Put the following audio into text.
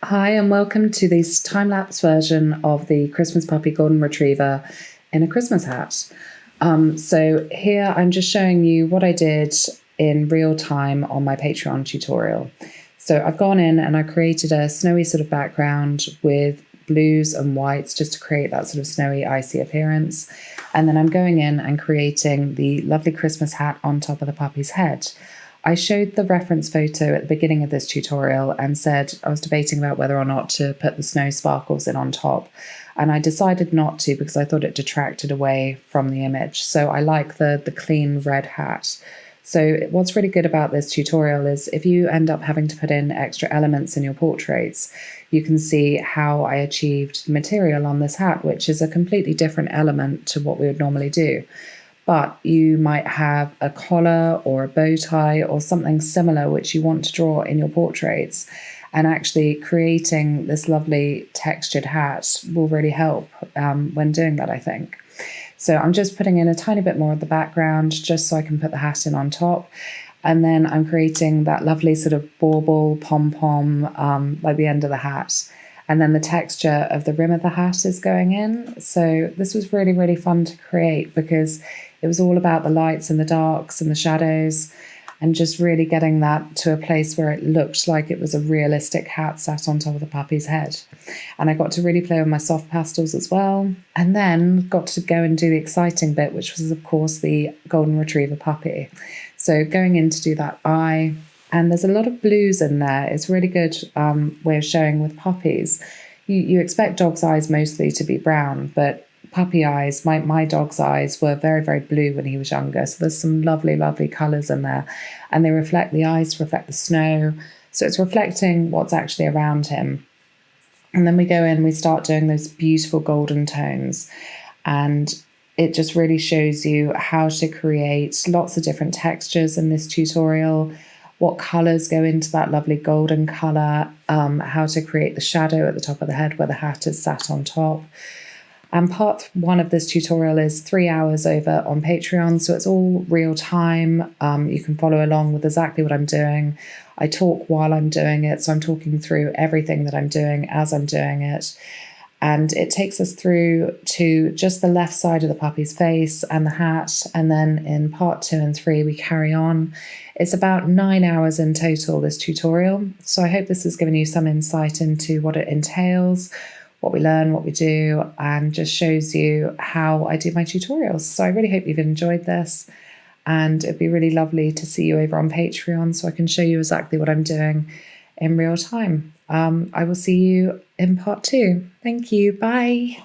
Hi, and welcome to this time-lapse version of the Christmas Puppy Golden Retriever in a Christmas hat. So here I'm just showing you what I did in real time on my Patreon tutorial. So I've gone in and I created a snowy sort of background with blues and whites just to create that sort of snowy, icy appearance. And then I'm going in and creating the lovely Christmas hat on top of the puppy's head. I showed the reference photo at the beginning of this tutorial and said I was debating about whether or not to put the snow sparkles in on top. And I decided not to because I thought it detracted away from the image. So I like the clean red hat. So what's really good about this tutorial is if you end up having to put in extra elements in your portraits, you can see how I achieved the material on this hat, which is a completely different element to what we would normally do. But you might have a collar or a bow tie or something similar which you want to draw in your portraits. And actually creating this lovely textured hat will really help when doing that, I think. So I'm just putting in a tiny bit more of the background just so I can put the hat in on top. And then I'm creating that lovely sort of bauble pom-pom like the end of the hat. And then the texture of the rim of the hat is going in. So this was really, really fun to create because it was all about the lights and the darks and the shadows and just really getting that to a place where it looked like it was a realistic hat sat on top of the puppy's head. And I got to really play with my soft pastels as well. And then got to go and do the exciting bit, which was, of course, the golden retriever puppy. So going in to do that eye. And there's a lot of blues in there. It's a really good way of showing with puppies. You expect dogs' eyes mostly to be brown, but puppy eyes, my dog's eyes were very, very blue when he was younger. So there's some lovely, lovely colours in there. And they reflect the eyes, reflect the snow. So it's reflecting what's actually around him. And then we go in, we start doing those beautiful golden tones. And it just really shows you how to create lots of different textures in this tutorial, what colours go into that lovely golden colour, how to create the shadow at the top of the head where the hat is sat on top. And part one of this tutorial is 3 hours over on Patreon, so it's all real time. You can follow along with exactly what I'm doing. I talk while I'm doing it, so I'm talking through everything that I'm doing as I'm doing it. And it takes us through to just the left side of the puppy's face and the hat. And then in part 2 and 3, we carry on. It's about 9 hours in total, this tutorial. So I hope this has given you some insight into what it entails, what we learn, what we do, and just shows you how I do my tutorials. So I really hope you've enjoyed this. And it'd be really lovely to see you over on Patreon so I can show you exactly what I'm doing in real time. I will see you in part 2. Thank you. Bye.